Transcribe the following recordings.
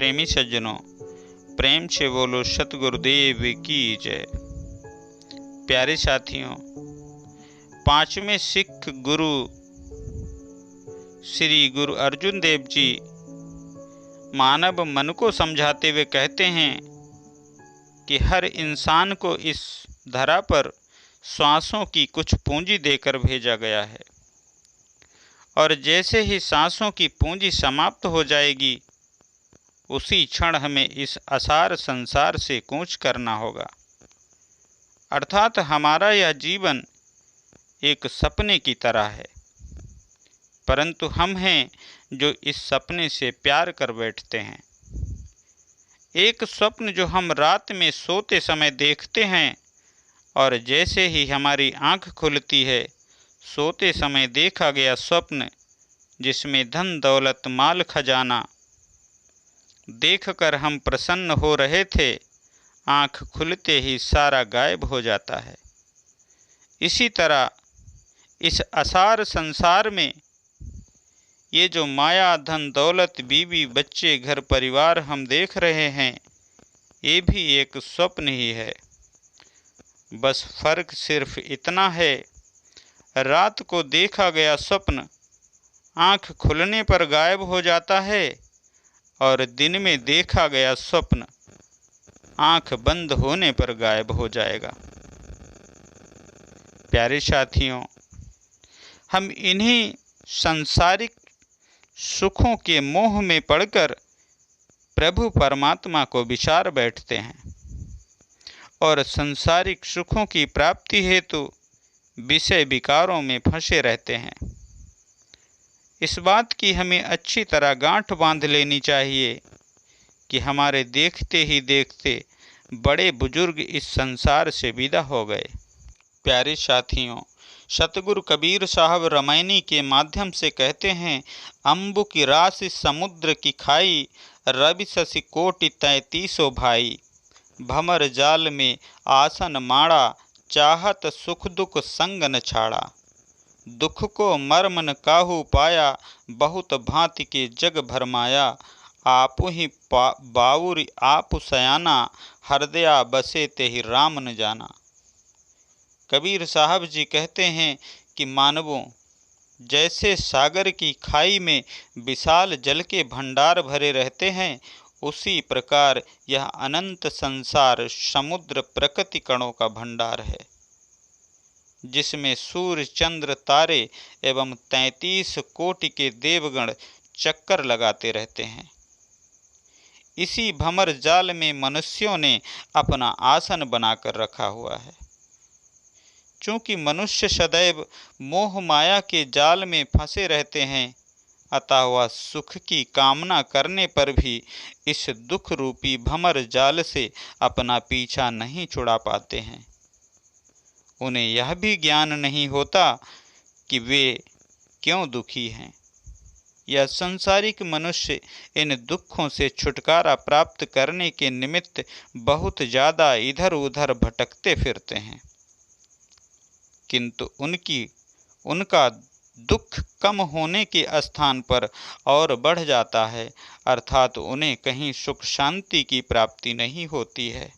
प्रेमी सज्जनों, प्रेम से बोलो सतगुरुदेव की जय। प्यारे साथियों, पांचवें सिख गुरु श्री गुरु अर्जुन देव जी मानव मन को समझाते हुए कहते हैं कि हर इंसान को इस धरा पर सांसों की कुछ पूंजी देकर भेजा गया है और जैसे ही सांसों की पूंजी समाप्त हो जाएगी उसी क्षण हमें इस असार संसार से कूच करना होगा। अर्थात हमारा यह जीवन एक सपने की तरह है, परंतु हम हैं जो इस सपने से प्यार कर बैठते हैं। एक स्वप्न जो हम रात में सोते समय देखते हैं और जैसे ही हमारी आंख खुलती है, सोते समय देखा गया स्वप्न जिसमें धन दौलत माल खजाना देखकर हम प्रसन्न हो रहे थे, आंख खुलते ही सारा गायब हो जाता है। इसी तरह इस असार संसार में ये जो माया धन दौलत बीवी बच्चे घर परिवार हम देख रहे हैं, ये भी एक स्वप्न ही है। बस फर्क सिर्फ इतना है, रात को देखा गया स्वप्न आंख खुलने पर गायब हो जाता है और दिन में देखा गया स्वप्न आंख बंद होने पर गायब हो जाएगा। प्यारे साथियों, हम इन्हीं सांसारिक सुखों के मोह में पड़कर प्रभु परमात्मा को विचार बैठते हैं और सांसारिक सुखों की प्राप्ति हेतु विषय विकारों में फंसे रहते हैं। इस बात की हमें अच्छी तरह गांठ बांध लेनी चाहिए कि हमारे देखते ही देखते बड़े बुजुर्ग इस संसार से विदा हो गए। प्यारे साथियों, सतगुरु कबीर साहब रामायणी के माध्यम से कहते हैं, अम्बु की राशि समुद्र की खाई, रवि शशि कोटि 33 भाई। भमर जाल में आसन माड़ा, चाहत सुख दुख संग न छाड़ा। दुख को मर्म न काहू पाया, बहुत भांति के जग भरमाया। आपु ही बाउरी आपु सयाना, हृदया बसे ते ही राम न जाना। कबीर साहब जी कहते हैं कि मानवों, जैसे सागर की खाई में विशाल जल के भंडार भरे रहते हैं, उसी प्रकार यह अनंत संसार समुद्र प्रकृति कणों का भंडार है, जिसमें सूर्य चंद्र तारे एवं 33 कोटि के देवगण चक्कर लगाते रहते हैं। इसी भंवर जाल में मनुष्यों ने अपना आसन बनाकर रखा हुआ है। चूँकि मनुष्य सदैव मोह माया के जाल में फंसे रहते हैं, अतः वह सुख की कामना करने पर भी इस दुख रूपी भंवर जाल से अपना पीछा नहीं छुड़ा पाते हैं। उन्हें यह भी ज्ञान नहीं होता कि वे क्यों दुखी हैं। यह संसारिक मनुष्य इन दुखों से छुटकारा प्राप्त करने के निमित्त बहुत ज़्यादा इधर उधर भटकते फिरते हैं, किंतु उनका दुख कम होने के स्थान पर और बढ़ जाता है, अर्थात उन्हें कहीं सुख शांति की प्राप्ति नहीं होती है।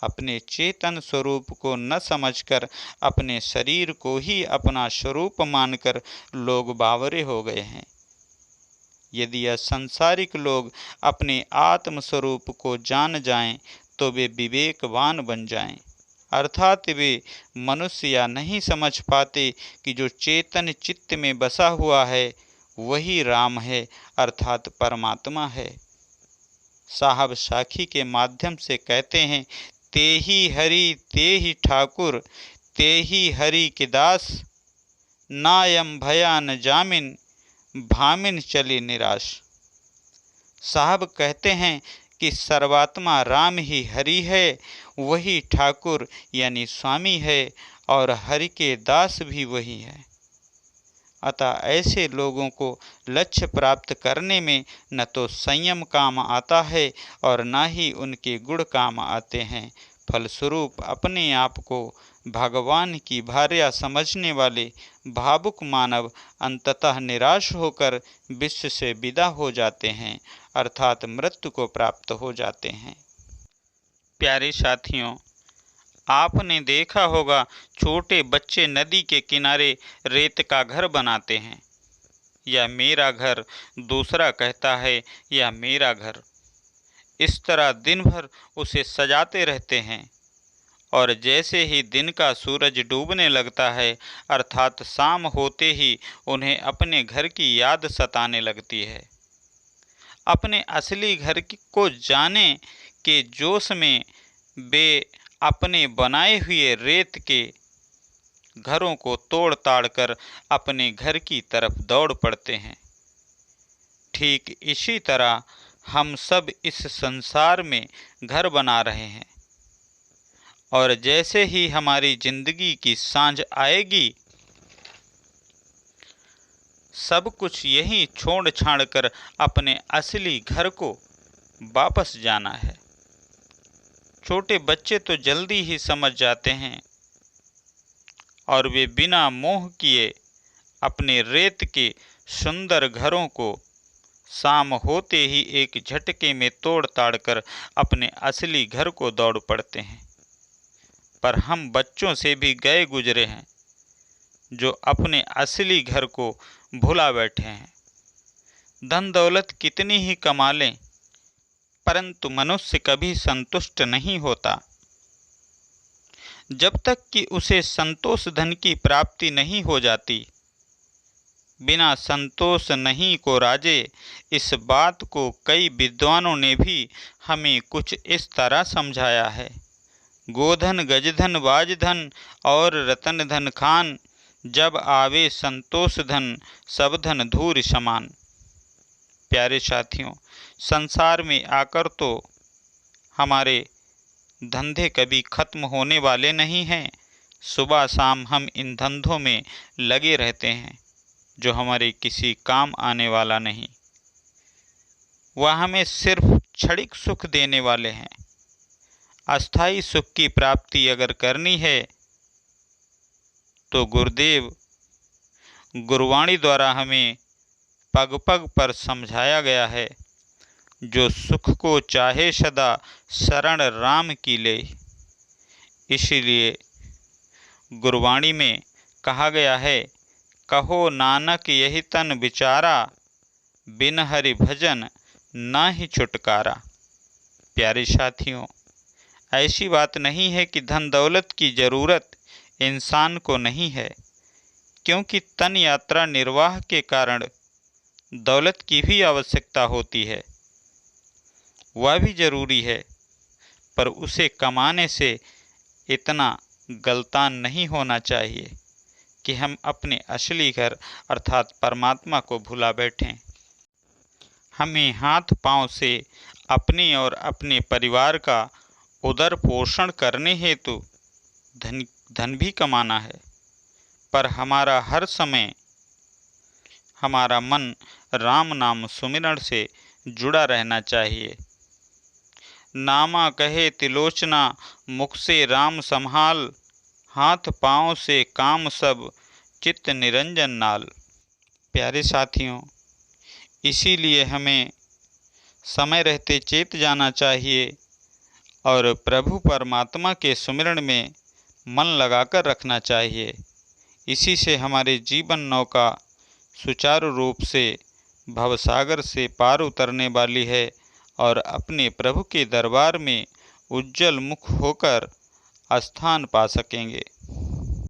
अपने चेतन स्वरूप को न समझकर अपने शरीर को ही अपना स्वरूप मानकर लोग बावरे हो गए हैं। यदि यह सांसारिक लोग अपने आत्म स्वरूप को जान जाएं, तो वे विवेकवान बन जाएं। अर्थात वे मनुष्य या नहीं समझ पाते कि जो चेतन चित्त में बसा हुआ है वही राम है, अर्थात परमात्मा है। साहब साखी के माध्यम से कहते हैं, ते ही हरि ते ही ठाकुर, ते ही हरि के दास। नायम भया न जामिन, भामिन चली निराश। साहब कहते हैं कि सर्वात्मा राम ही हरि है, वही ठाकुर यानी स्वामी है और हरि के दास भी वही है। अतः ऐसे लोगों को लक्ष्य प्राप्त करने में न तो संयम काम आता है और न ही उनके गुण काम आते हैं। फलस्वरूप अपने आप को भगवान की भार्या समझने वाले भावुक मानव अंततः निराश होकर विश्व से विदा हो जाते हैं, अर्थात मृत्यु को प्राप्त हो जाते हैं। प्यारे साथियों, आपने देखा होगा छोटे बच्चे नदी के किनारे रेत का घर बनाते हैं। यह मेरा घर, दूसरा कहता है यह मेरा घर। इस तरह दिन भर उसे सजाते रहते हैं और जैसे ही दिन का सूरज डूबने लगता है अर्थात शाम होते ही उन्हें अपने घर की याद सताने लगती है। अपने असली घर को जाने के जोश में वे अपने बनाए हुए रेत के घरों को तोड़ ताड़ कर अपने घर की तरफ दौड़ पड़ते हैं। ठीक इसी तरह हम सब इस संसार में घर बना रहे हैं और जैसे ही हमारी जिंदगी की सांझ आएगी सब कुछ यहीं छोड़ छाड़ कर अपने असली घर को वापस जाना है। छोटे बच्चे तो जल्दी ही समझ जाते हैं और वे बिना मोह किए अपने रेत के सुंदर घरों को शाम होते ही एक झटके में तोड़ ताड़ कर अपने असली घर को दौड़ पड़ते हैं। पर हम बच्चों से भी गए गुजरे हैं जो अपने असली घर को भुला बैठे हैं। धन दौलत कितनी ही कमा लें परंतु मनुष्य कभी संतुष्ट नहीं होता। जब तक कि उसे संतोष धन की प्राप्ति नहीं हो जाती। बिना संतोष नहीं को राजे, इस बात को कई विद्वानों ने भी हमें कुछ इस तरह समझाया है। गोधन गजधन बाजधन और रतन धन खान, जब आवे संतोष धन सब धन धूर समान। प्यारे साथियों, संसार में आकर तो हमारे धंधे कभी खत्म होने वाले नहीं हैं। सुबह शाम हम इन धंधों में लगे रहते हैं जो हमारे किसी काम आने वाला नहीं। वह हमें सिर्फ क्षणिक सुख देने वाले हैं। अस्थाई सुख की प्राप्ति अगर करनी है तो गुरुदेव गुरुवाणी द्वारा हमें पग पग पर समझाया गया है, जो सुख को चाहे सदा शरण राम की ले। इसीलिए गुरुवाणी में कहा गया है, कहो नानक यही तन विचारा, बिन हरि भजन ना ही छुटकारा। प्यारे साथियों, ऐसी बात नहीं है कि धन दौलत की ज़रूरत इंसान को नहीं है, क्योंकि तन यात्रा निर्वाह के कारण दौलत की भी आवश्यकता होती है। वह भी जरूरी है, पर उसे कमाने से इतना गलतान नहीं होना चाहिए कि हम अपने असली घर अर्थात परमात्मा को भुला बैठें। हमें हाथ पांव से अपने और अपने परिवार का उदर पोषण करने हेतु धन भी कमाना है, पर हमारा हर समय हमारा मन राम नाम सुमिरण से जुड़ा रहना चाहिए। नामा कहे तिलोचना, मुख से राम संभाल, हाथ पाँव से काम सब, चित्त निरंजन नाल। प्यारे साथियों, इसीलिए हमें समय रहते चेत जाना चाहिए और प्रभु परमात्मा के सुमिरण में मन लगाकर रखना चाहिए। इसी से हमारे जीवन नौका सुचारू रूप से भवसागर से पार उतरने वाली है और अपने प्रभु के दरबार में उज्जवल मुख होकर स्थान पा सकेंगे।